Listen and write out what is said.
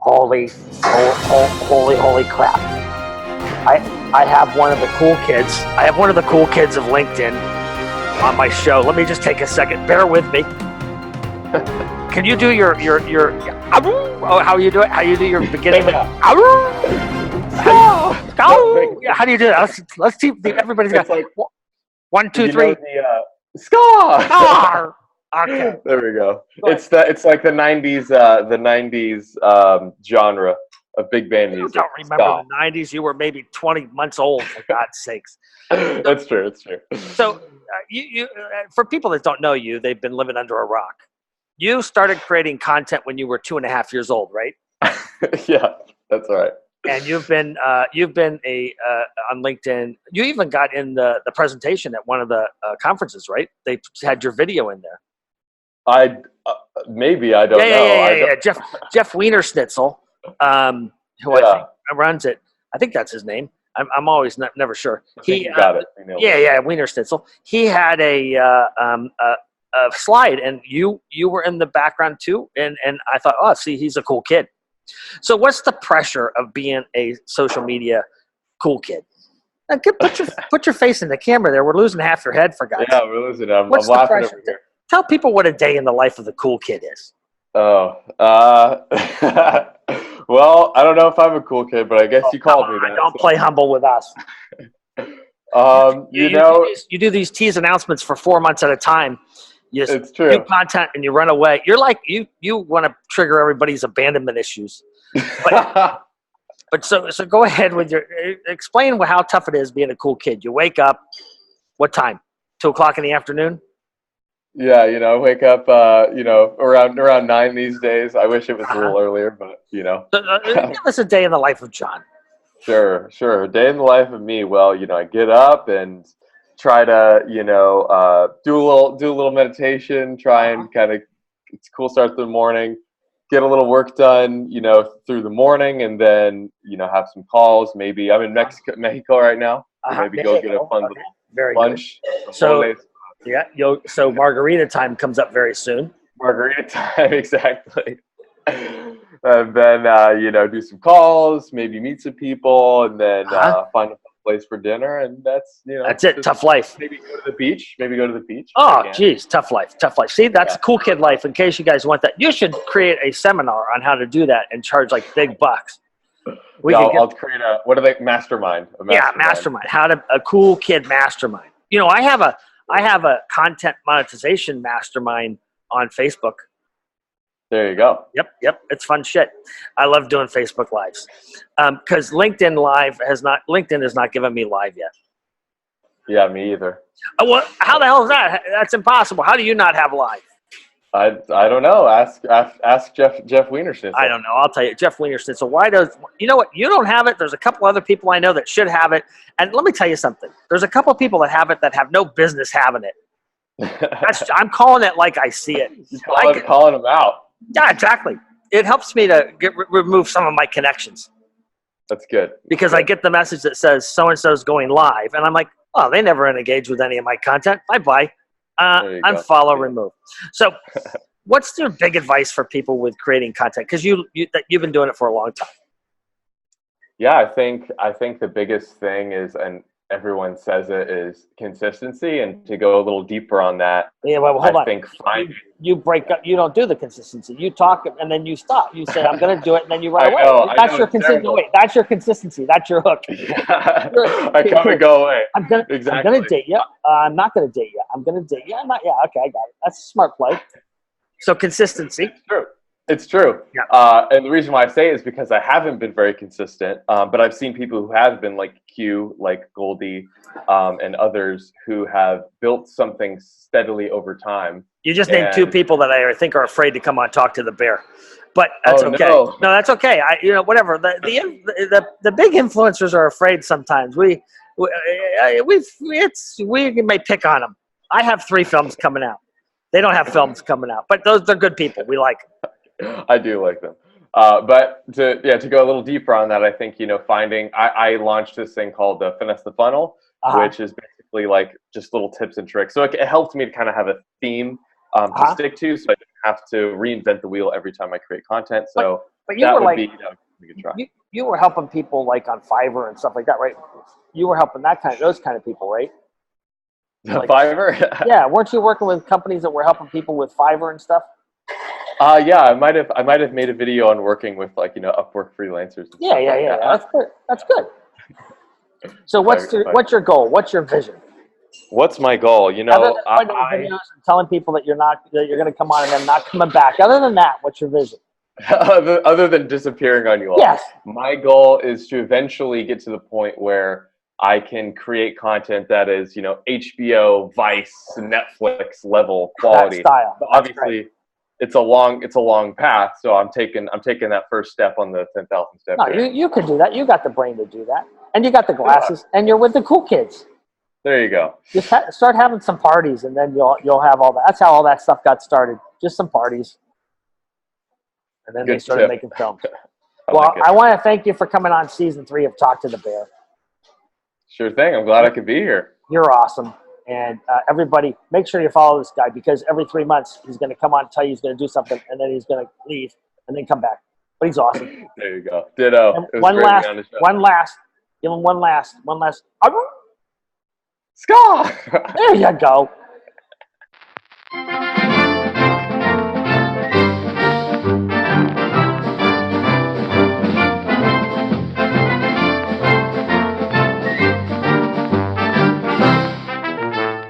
Holy, holy crap! I have one of the cool kids. I have one of the cool kids of LinkedIn on my show. Let me just take a second. Bear with me. Can you do your how you do it? How you do your beginning? How do you do that? Let's see. Everybody's got like 1, 2, 3. Scar. Okay. There we go. It's like the '90s genre of big band music. You don't remember the '90s? You were maybe 20 months old, for God's sakes. That's true. That's true. So, you for people that don't know you, they've been living under a rock. You started creating content when you were 2.5 years old, right? Yeah, that's right. And you've been on LinkedIn. You even got in the presentation at one of the conferences, right? They had your video in there. Maybe I don't know. Yeah. Jeff Wienerschnitzel, who I think runs it. I think that's his name. I'm always never sure. He got it. Wienerschnitzel. He had a slide, and you were in the background too. And I thought, oh, see, he's a cool kid. So what's the pressure of being a social media cool kid? Now, put your face in the camera there. We're losing half your head, for God's sake. Yeah, we're losing it. I'm What's laughing over here. Tell people what a day in the life of the cool kid is. Oh, well, I don't know if I'm a cool kid, but I guess you called me that. Don't play humble with us. You do these tease announcements for 4 months at a time. It's true. Do content and you run away. You're like you want to trigger everybody's abandonment issues. But so go ahead with explain how tough it is being a cool kid. You wake up, what time? 2:00 in the afternoon? Yeah, wake up, around 9 these days. I wish it was a little earlier, but Give us a day in the life of John. Sure. A day in the life of me. Well, I get up and try to, do a little meditation, try and kind of, it's a cool start to the morning, get a little work done, through the morning, and then, have some calls. Maybe I'm in Mexico right now. So maybe go get a fun little lunch. So margarita time comes up very soon. Margarita time, exactly. And then, do some calls, maybe meet some people, and then find a place for dinner. And that's, that's it. Tough life. Maybe go to the beach. Oh, geez. Tough life. See, that's cool kid life. In case you guys want that, you should create a seminar on how to do that and charge like big bucks. I'll create a mastermind. Mastermind. A cool kid mastermind. I have a content monetization mastermind on Facebook. There you go. Yep. It's fun shit. I love doing Facebook Lives because LinkedIn has not given me live yet. Yeah, me either. Well, how the hell is that? That's impossible. How do you not have live? I don't know. Ask Jeff Wienerschnitzel. I don't know. I'll tell you, Jeff Wienerschnitzel. Why you know what? You don't have it. There's a couple other people I know that should have it. And let me tell you something. There's a couple people that have it that have no business having it. I'm calling it like I see it. Calling them out. Yeah, exactly. It helps me to remove some of my connections. That's good. Because I get the message that says so-and-so is going live. And I'm like, oh, they never engage with any of my content. Bye-bye. Unfollow, remove. So what's your big advice for people with creating content? Because you've been doing it for a long time. Yeah, I think the biggest thing is, and everyone says it, is consistency. And to go a little deeper on that, hold on. You break up. You don't do the consistency. You talk and then you stop. You say, I'm going to do it, and then you run away. That's your consistency. Wait, that's your consistency. That's your hook. I come and go away. I'm going to date you. I'm not going to date you. I'm going to date you. I'm not. Yeah, okay, I got it. That's a smart play. So consistency. It's true. Yeah. And the reason why I say it is because I haven't been very consistent, but I've seen people who have been, like Q, like Goldie, and others who have built something steadily over time. You just named 2 people that I think are afraid to come on Talk to the Bear, but that's okay. No, that's okay. Whatever. The big influencers are afraid sometimes. We may pick on them. I have 3 films coming out. They don't have films coming out, but they're good people. We like them. I do like them. But to go a little deeper on that, I think, finding, I launched this thing called Finesse the Funnel, which is basically like just little tips and tricks. So it helped me to kind of have a theme to stick to, so I didn't have to reinvent the wheel every time I create content. So But you were like, that would be a good try. you were helping people like on Fiverr and stuff like that, right? You were helping those kind of people, right? Like, Fiverr? yeah, weren't you working with companies that were helping people with Fiverr and stuff? Yeah, I might have made a video on working with like Upwork freelancers. And Yeah, stuff like that. That's good. That's good. So what's your goal? What's your vision? What's my goal? Other than putting out videos and telling people that you're going to come on and then not coming back. Other than that, what's your vision? other than disappearing on you all. Yes. My goal is to eventually get to the point where I can create content that is, HBO, Vice, Netflix level quality. That style. But obviously, it's a long path. So I'm taking that first step on the 10,000 step. No, you can do that. You got the brain to do that, and you got the glasses, and you're with the cool kids. There you go. Just start having some parties, and then you'll have all that. That's how all that stuff got started. Just some parties, and then they started making films. I want to thank you for coming on season 3 of Talk to the Bear. Sure thing. I'm glad I could be here. You're awesome. And everybody, make sure you follow this guy, because every 3 months he's going to come on and tell you he's going to do something, and then he's going to leave and then come back. But he's awesome. There you go. Ditto. One last. Give him one last. Ska! There you go.